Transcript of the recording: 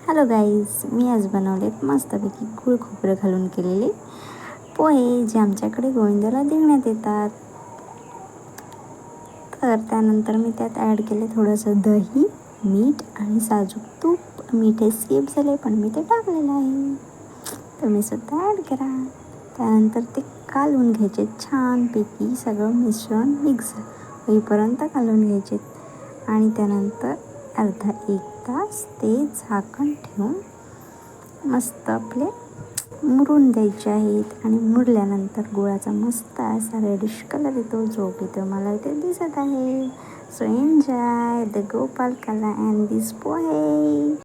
Hello guys, मी आज बनवलेत मस्तपैकी गूळ खोबरं घालून केलेले पोहे जे आमच्याकडे गोविंदाला देण्यात येतात. तर त्यानंतर मी त्यात ॲड केले थोडंसं दही, मीठ आणि साजूक तूप. मीठ हे स्किप झाले पण मी ते टाकलेलं आहे, तुम्ही सुद्धा ॲड करा. त्यानंतर ते कालवून घ्यायचे छानपैकी, सगळं मिश्रण मिक्स होईपर्यंत कालवून घ्यायचे आणि त्यानंतर अर्धा 1 तास ते झाकण ठेवून मस्त आपले मुरून द्यायचे आहेत. आणि मुरल्यानंतर गुळाचा मस्त असा रेडिश कलर येतो, जो की तुम्हाला इथे दिसत आहे. सो एन्जॉय द गोपाल काला अँड दिस पोहे.